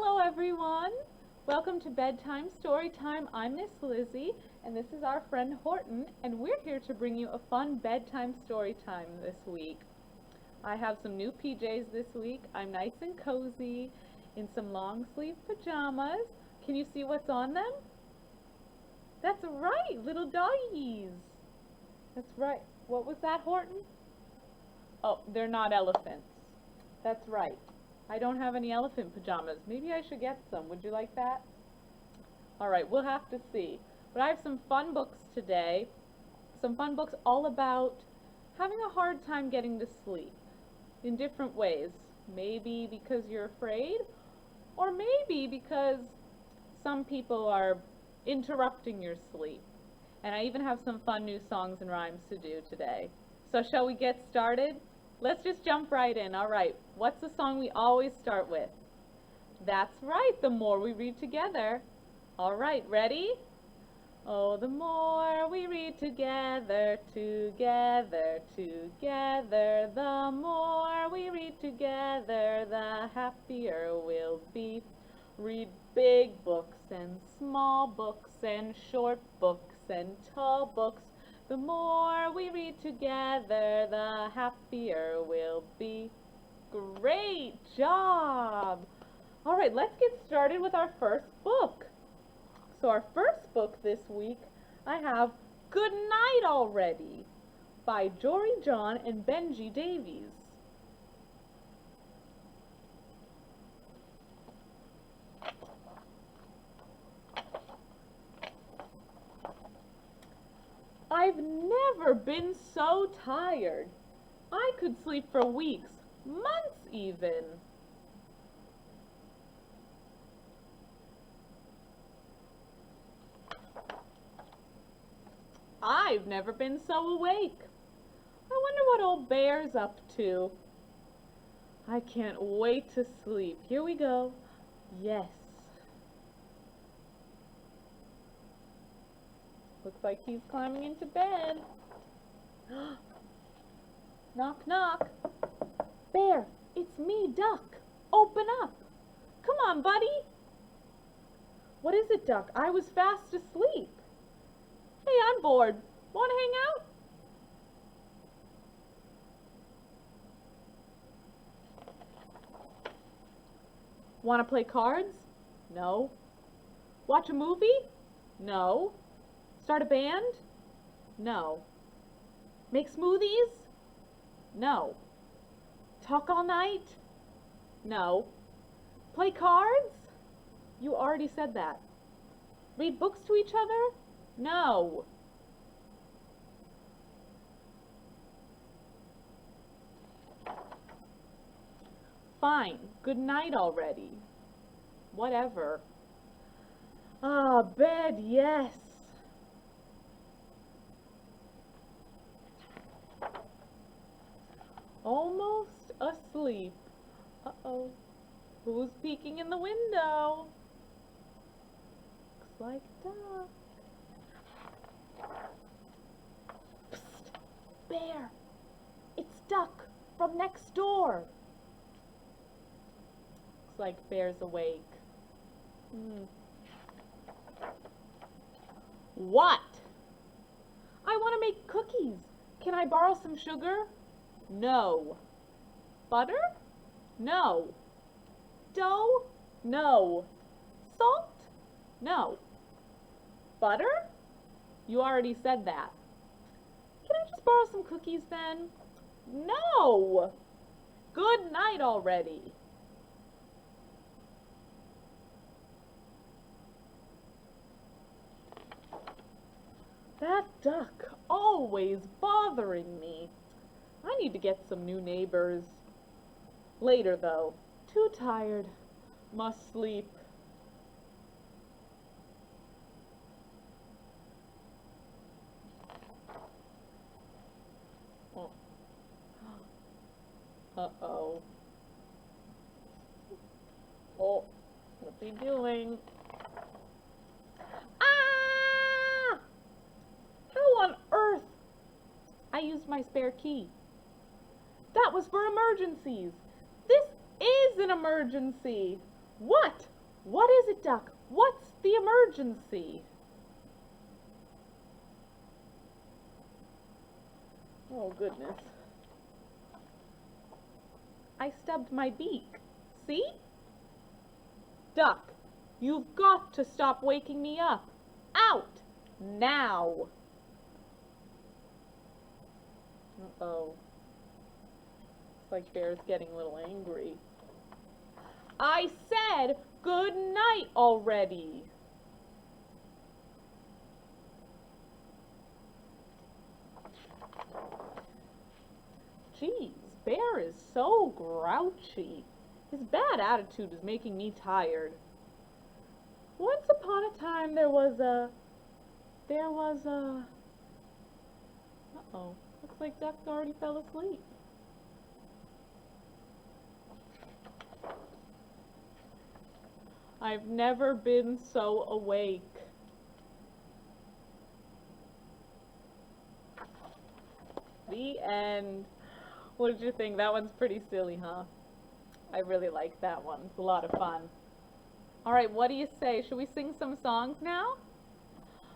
Hello everyone! Welcome to Bedtime Story Time. I'm Miss Lizzie and this is our friend Horton, and we're here to bring you a fun bedtime story time this week. I have some new PJs this week. I'm nice and cozy in some long sleeve pajamas. Can you see what's on them? That's right, little doggies. That's right. What was that, Horton? Oh, they're not elephants. That's right. I don't have any elephant pajamas. Maybe I should get some. Would you like that? All right, we'll have to see. But I have some fun books today. Some fun books all about having a hard time getting to sleep in different ways. Maybe because you're afraid, or maybe because some people are interrupting your sleep. And I even have some fun new songs and rhymes to do today. So shall we get started? Let's just jump right in. All right, what's the song we always start with? That's right, The More We Read Together. All right, ready? Oh, the more we read together, together, together, the more we read together, the happier we'll be. Read big books and small books and short books and tall books. The more we read together, the happier we'll be. Great job! All right, let's get started with our first book. So our first book this week, I have Good Night Already by Jory John and Benji Davies. I've never been so tired. I could sleep for weeks, months even. I've never been so awake. I wonder what old Bear's up to. I can't wait to sleep. Here we go. Yes. Looks like he's climbing into bed. Knock, knock. Bear, it's me, Duck. Open up. Come on, buddy. What is it, Duck? I was fast asleep. Hey, I'm bored. Want to hang out? Want to play cards? No. Watch a movie? No. Start a band? No. Make smoothies? No. Talk all night? No. Play cards? You already said that. Read books to each other? No. Fine. Good night already. Whatever. Ah, bed, yes. Almost asleep. Uh-oh. Who's peeking in the window? Looks like Duck. Psst! Bear! It's Duck from next door. Looks like Bear's awake. What? I want to make cookies. Can I borrow some sugar? No. Butter? No. Dough? No. Salt? No. Butter? You already said that. Can I just borrow some cookies then? No. Good night already. That duck always bothering me. I need to get some new neighbors. Later, though. Too tired. Must sleep. Oh. Uh-oh. Oh, what's he doing? Ah! How on earth? I used my spare key. That was for emergencies. This is an emergency. What? What is it, Duck? What's the emergency? Oh, goodness. I stubbed my beak. See? Duck, you've got to stop waking me up. Out! Now! Uh-oh. It's like Bear's getting a little angry. I said good night already. Geez, Bear is so grouchy. His bad attitude is making me tired. Once upon a time there was a... Uh-oh, looks like Duck already fell asleep. I've never been so awake. The end. What did you think? That one's pretty silly, huh? I really like that one. It's a lot of fun. Alright, what do you say? Should we sing some songs now?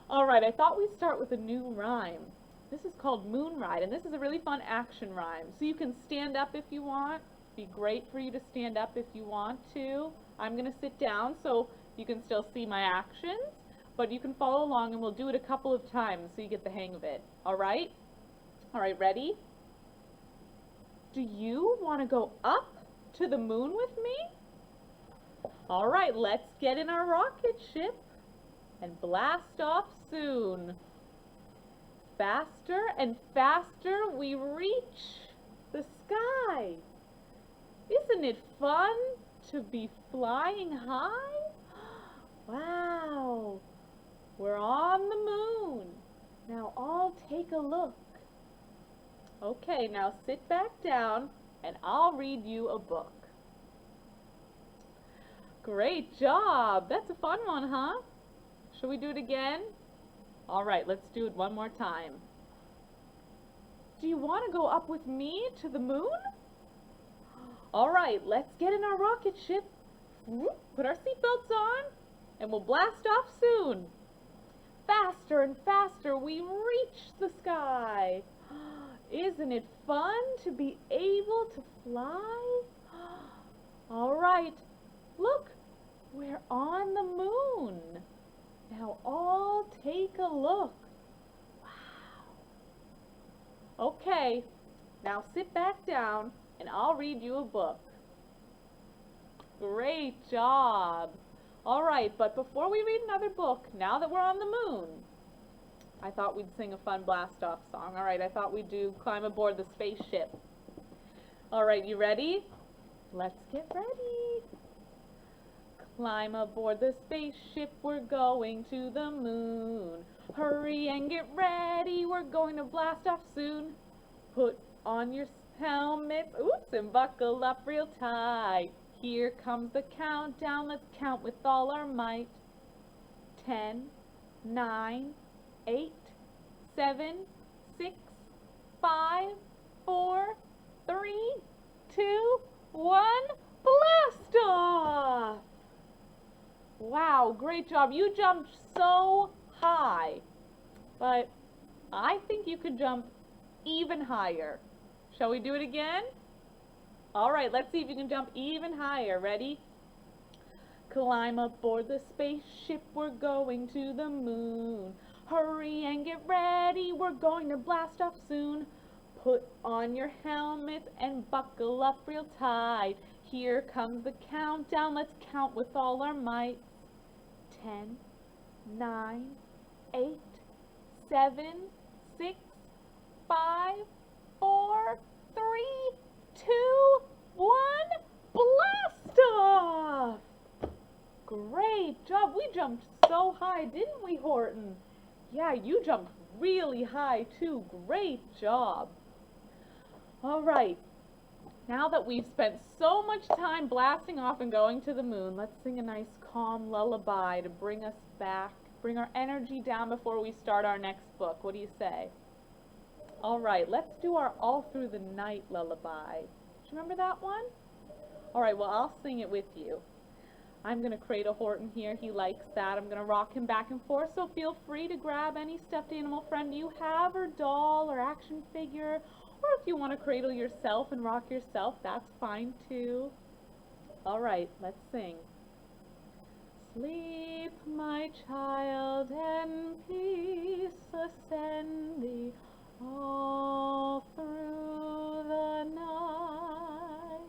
Alright, I thought we'd start with a new rhyme. This is called Moon Ride, and this is a really fun action rhyme. So you can stand up if you want. It'd be great for you to stand up if you want to. I'm going to sit down so you can still see my actions, but you can follow along and we'll do it a couple of times so you get the hang of it. Alright? Alright, ready? Do you want to go up to the moon with me? Alright, let's get in our rocket ship and blast off soon. Faster and faster we reach the sky. Isn't it fun to be flying high? Wow, we're on the moon. Now I'll take a look. Okay, now sit back down and I'll read you a book. Great job. That's a fun one, huh? Should we do it again? All right, let's do it one more time. Do you want to go up with me to the moon? All right, let's get in our rocket ship. Put our seatbelts on and we'll blast off soon. Faster and faster we reach the sky. Isn't it fun to be able to fly? All right, look, we're on the moon. Now all take a look. Wow. Okay, now sit back down and I'll read you a book. Great job. All right, but before we read another book, now that we're on the moon, I thought we'd sing a fun blast-off song. All right, I thought we'd do Climb Aboard the Spaceship. All right, you ready? Let's get ready. Climb aboard the spaceship, we're going to the moon. Hurry and get ready, we're going to blast off soon. Put on your helmets, oops, and buckle up real tight. Here comes the countdown, let's count with all our might. 10, 9, 8, 7, 6, 5, 4, 3, 2, 1, blast off! Wow, great job. You jumped so high, but I think you could jump even higher. Shall we do it again? All right, let's see if you can jump even higher. Ready? Climb aboard the spaceship, we're going to the moon. Hurry and get ready, we're going to blast off soon. Put on your helmets and buckle up real tight. Here comes the countdown, let's count with all our might. 10, 9, 8, 7, 6, 5, 4, 3, 2, 1, blast off! Great job. We jumped so high, didn't we, Horton? Yeah, you jumped really high too. Great job. All right. Now that we've spent so much time blasting off and going to the moon, let's sing a nice calm lullaby to bring us back, bring our energy down before we start our next book. What do you say? All right, let's do our All Through the Night lullaby. Do you remember that one? All right, well, I'll sing it with you. I'm going to cradle Horton here. He likes that. I'm going to rock him back and forth, so feel free to grab any stuffed animal friend you have, or doll, or action figure, or if you want to cradle yourself and rock yourself, that's fine too. All right, let's sing. Sleep, my child, and peace ascend thee all through the night.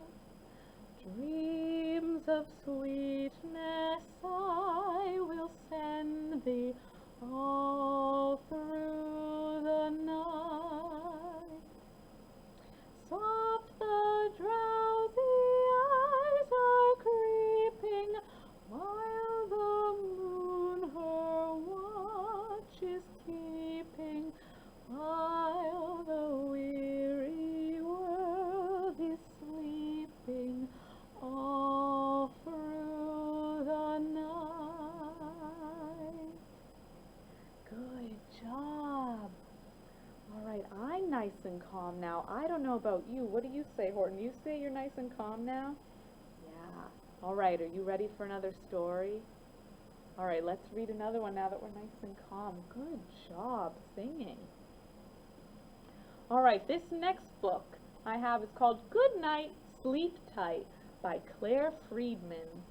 Dreams of sweetness I will send thee all through the night. Soft the drowsy eyes are creeping, while the moon her watch is keeping, while the weary world is sleeping all through the night. Good job. All right, I'm nice and calm now. I don't know about you. What do you say, Horton? You say you're nice and calm now? Yeah. All right, are you ready for another story? All right, let's read another one now that we're nice and calm. Good job singing. All right, this next book I have is called Good Night, Sleep Tight by Claire Friedman.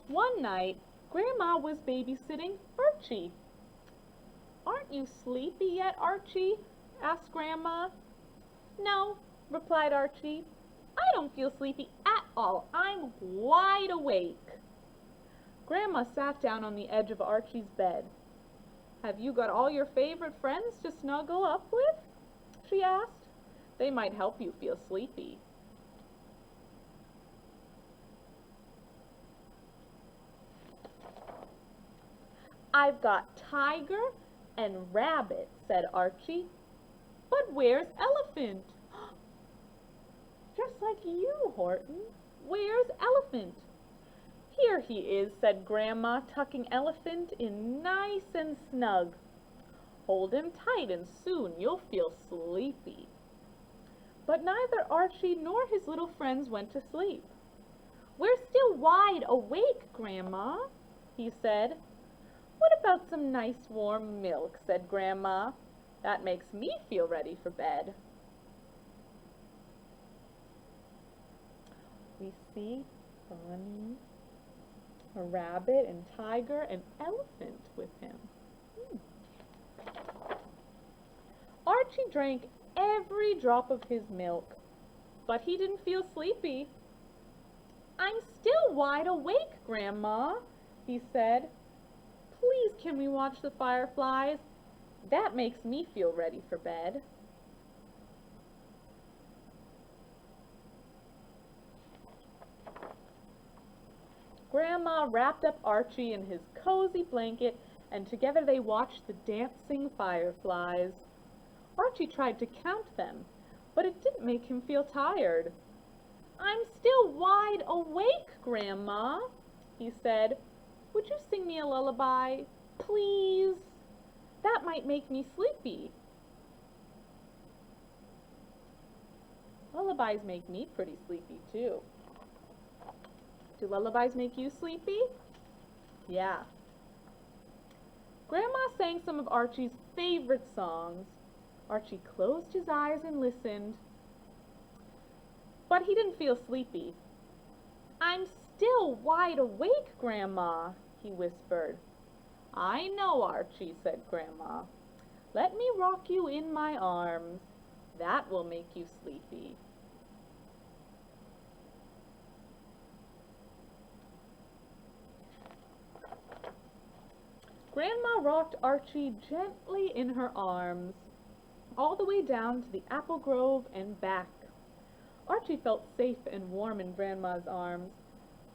One night, Grandma was babysitting Archie. "Aren't you sleepy yet, Archie?" asked Grandma. "No," replied Archie. "I don't feel sleepy at all. I'm wide awake." Grandma sat down on the edge of Archie's bed. "Have you got all your favorite friends to snuggle up with?" she asked. "They might help you feel sleepy." "I've got Tiger and Rabbit," said Archie. "But where's Elephant?" "Just like you, Horton. Where's Elephant?" "Here he is," said Grandma, tucking Elephant in nice and snug. "Hold him tight and soon you'll feel sleepy." But neither Archie nor his little friends went to sleep. "We're still wide awake, Grandma," he said. "What about some nice warm milk?" said Grandma. "That makes me feel ready for bed." We see Bunny, a rabbit, and Tiger, and Elephant with him. Archie drank every drop of his milk, but he didn't feel sleepy. "I'm still wide awake, Grandma," he said. "Please, can we watch the fireflies? That makes me feel ready for bed." Grandma wrapped up Archie in his cozy blanket, and together they watched the dancing fireflies. Archie tried to count them, but it didn't make him feel tired. "I'm still wide awake, Grandma," he said. "Would you sing me a lullaby, please? That might make me sleepy." Lullabies make me pretty sleepy too. Do lullabies make you sleepy? Yeah. Grandma sang some of Archie's favorite songs. Archie closed his eyes and listened, but he didn't feel sleepy. "I'm still wide awake, Grandma," he whispered. "I know, Archie," said Grandma. "Let me rock you in my arms. That will make you sleepy." Grandma rocked Archie gently in her arms, all the way down to the apple grove and back. Archie felt safe and warm in Grandma's arms,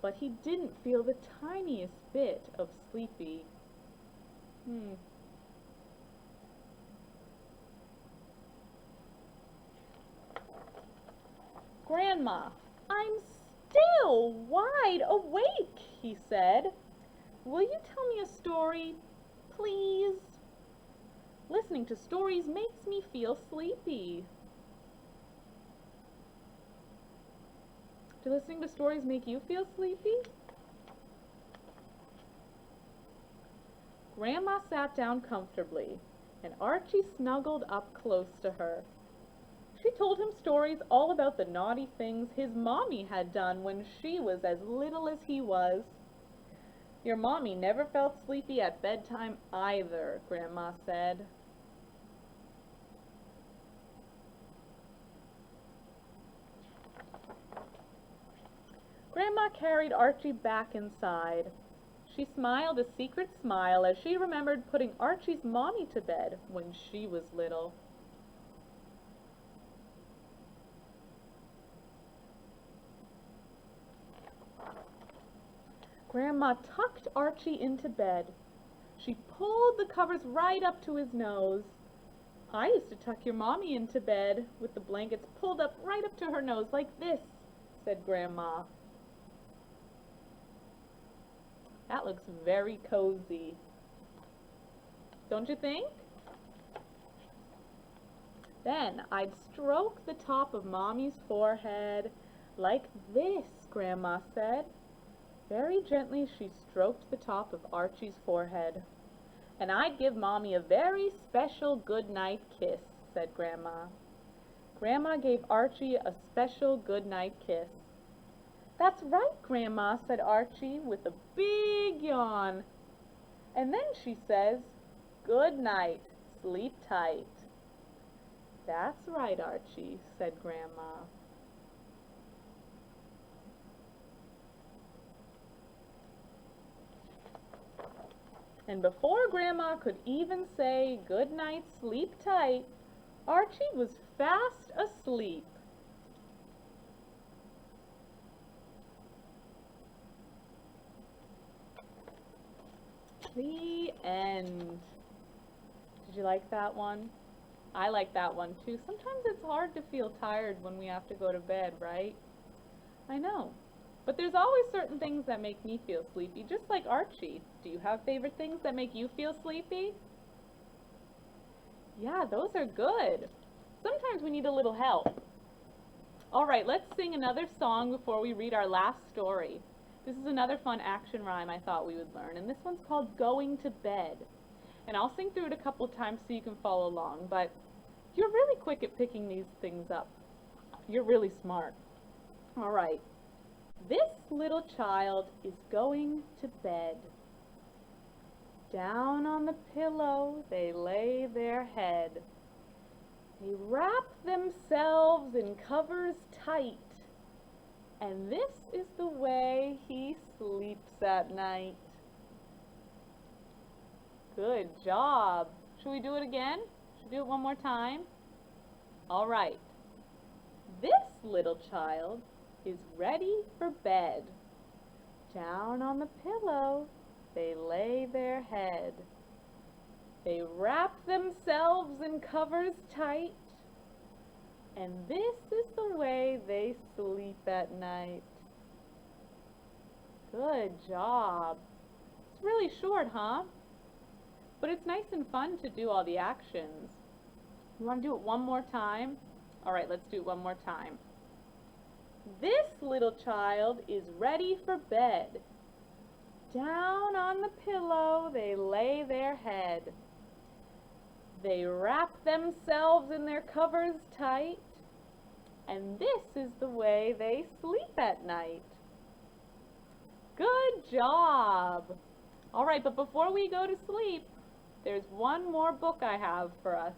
but he didn't feel the tiniest bit of sleepy. "Grandma, I'm still wide awake," he said. "Will you tell me a story, please? Listening to stories makes me feel sleepy." Do listening to stories make you feel sleepy? Grandma sat down comfortably, and Archie snuggled up close to her. She told him stories all about the naughty things his mommy had done when she was as little as he was. Your mommy never felt sleepy at bedtime either, Grandma said. Grandma carried Archie back inside. She smiled a secret smile as she remembered putting Archie's mommy to bed when she was little. Grandma tucked Archie into bed. She pulled the covers right up to his nose. I used to tuck your mommy into bed with the blankets pulled up right up to her nose like this, said Grandma. That looks very cozy. Don't you think? Then I'd stroke the top of Mommy's forehead like this, Grandma said. Very gently she stroked the top of Archie's forehead. And I'd give Mommy a very special good-night kiss, said Grandma. Grandma gave Archie a special good-night kiss. That's right, Grandma, said Archie with a big yawn. And then she says, good night, sleep tight. That's right, Archie, said Grandma. And before Grandma could even say good night, sleep tight, Archie was fast asleep. The end. Did you like that one? I like that one too. Sometimes it's hard to feel tired when we have to go to bed, right? I know. But there's always certain things that make me feel sleepy, just like Archie. Do you have favorite things that make you feel sleepy? Yeah, those are good. Sometimes we need a little help. All right, let's sing another song before we read our last story. This is another fun action rhyme I thought we would learn, and this one's called Going to Bed. And I'll sing through it a couple times so you can follow along, but you're really quick at picking these things up. You're really smart. All right. This little child is going to bed. Down on the pillow they lay their head. They wrap themselves in covers tight. And this is the way he sleeps at night. Good job. Should we do it again? Should we do it one more time? All right. This little child is ready for bed. Down on the pillow they lay their head. They wrap themselves in covers tight. And this is the way they sleep at night. Good job. It's really short, huh? But it's nice and fun to do all the actions. You want to do it one more time? All right, let's do it one more time. This little child is ready for bed. Down on the pillow they lay their head. They wrap themselves in their covers tight. And this is the way they sleep at night. Good job! All right, but before we go to sleep, there's one more book I have for us.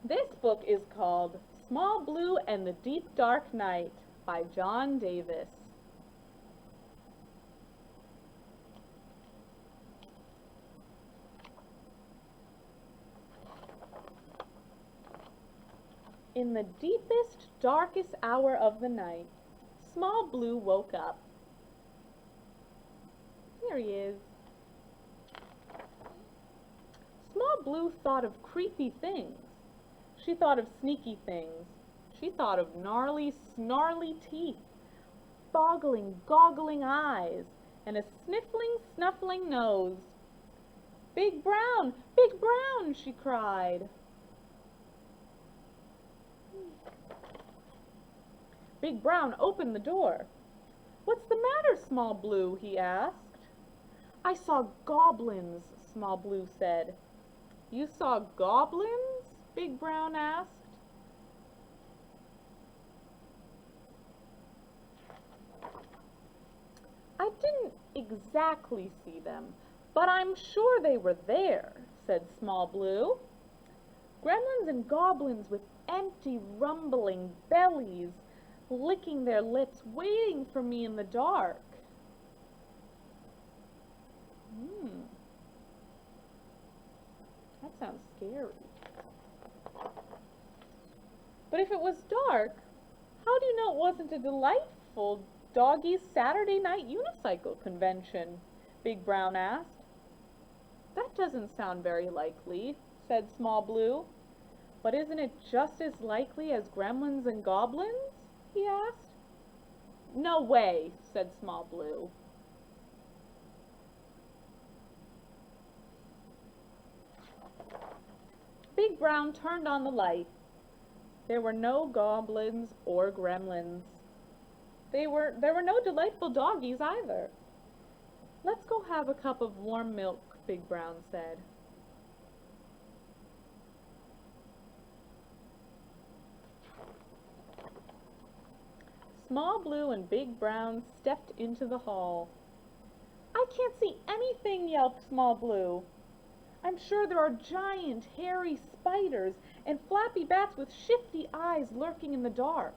This book is called Small Blue and the Deep Dark Night by John Davis. In the deepest, darkest hour of the night, Small Blue woke up. Here he is. Small Blue thought of creepy things. She thought of sneaky things. She thought of gnarly, snarly teeth, boggling, goggling eyes, and a sniffling, snuffling nose. Big Brown, she cried. Big Brown opened the door. "What's the matter, Small Blue?" he asked. "I saw goblins," Small Blue said. "You saw goblins?" Big Brown asked. "I didn't exactly see them, but I'm sure they were there," said Small Blue. "Gremlins and goblins with empty, rumbling bellies, licking their lips, waiting for me in the dark." That sounds scary. But if it was dark, how do you know it wasn't a delightful doggy's Saturday night unicycle convention? Big Brown asked. "That doesn't sound very likely," said Small Blue. "But isn't it just as likely as gremlins and goblins?" he asked. "No way," said Small Blue. Big Brown turned on the light. There were no goblins or gremlins. There were no delightful doggies either. "Let's go have a cup of warm milk," Big Brown said. Small Blue and Big Brown stepped into the hall. "I can't see anything," yelped Small Blue. "I'm sure there are giant, hairy spiders and flappy bats with shifty eyes lurking in the dark."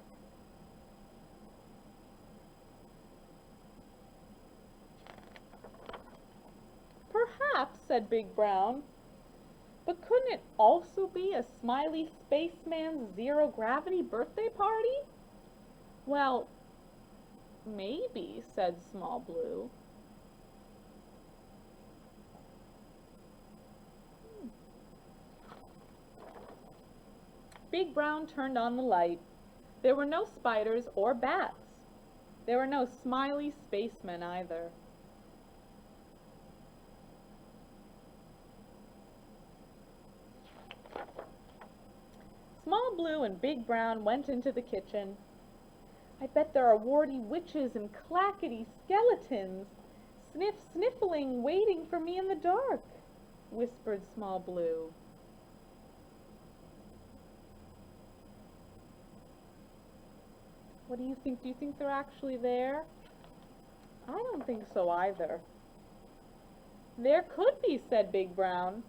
"Perhaps," said Big Brown. "But couldn't it also be a smiley spaceman's zero-gravity birthday party?" "Well, maybe," said Small Blue. Big Brown turned on the light. There were no spiders or bats. There were no smiley spacemen either. Small Blue and Big Brown went into the kitchen. "I bet there are warty witches and clackety skeletons, sniffling, waiting for me in the dark," whispered Small Blue. What do you think? Do you think they're actually there? I don't think so either. "There could be," said Big Brown.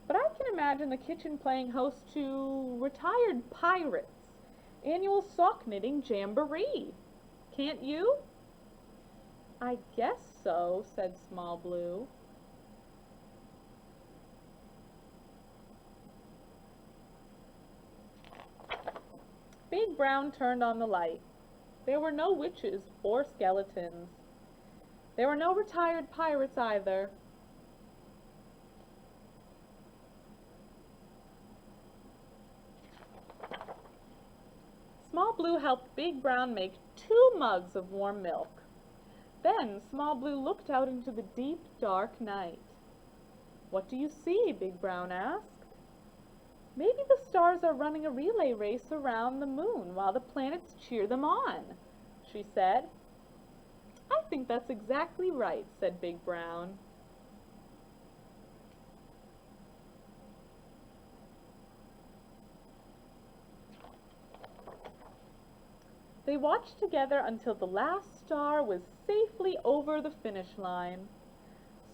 "But I can imagine the kitchen playing host to Retired Pirates' annual sock knitting jamboree. Can't you?" "I guess so," said Small Blue. Big Brown turned on the light. There were no witches or skeletons. There were no retired pirates either. Small Blue helped Big Brown make 2 mugs of warm milk. Then Small Blue looked out into the deep, dark night. "What do you see?" Big Brown asked. "Maybe the stars are running a relay race around the moon while the planets cheer them on," she said. "I think that's exactly right," said Big Brown. They watched together until the last star was safely over the finish line.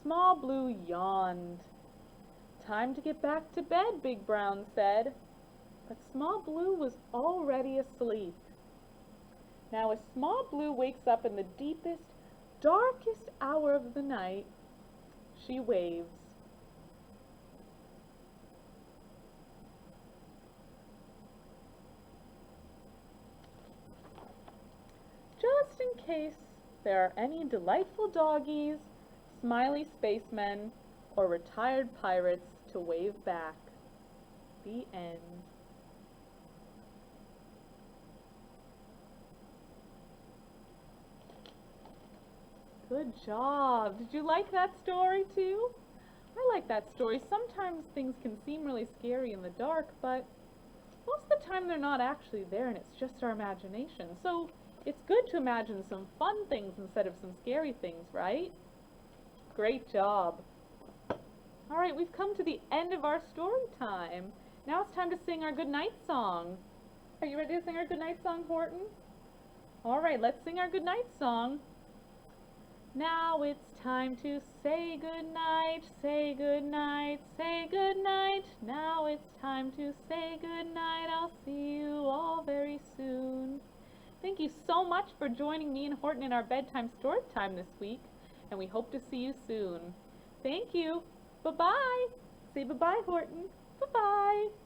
Small Blue yawned. "Time to get back to bed," Big Brown said. But Small Blue was already asleep. Now as Small Blue wakes up in the deepest, darkest hour of the night, she waves. Just in case there are any delightful doggies, smiley spacemen, or retired pirates to wave back. The end. Good job. Did you like that story too? I like that story. Sometimes things can seem really scary in the dark, but most of the time they're not actually there and it's just our imagination. So it's good to imagine some fun things instead of some scary things, right? Great job. All right, we've come to the end of our story time. Now it's time to sing our goodnight song. Are you ready to sing our goodnight song, Horton? All right, let's sing our goodnight song. Now it's time to say goodnight, say goodnight, say goodnight. Now it's time to say goodnight. I'll see you all very soon. Thank you so much for joining me and Horton in our bedtime story time this week, and we hope to see you soon. Thank you. Bye-bye. Say bye-bye, Horton. Bye-bye.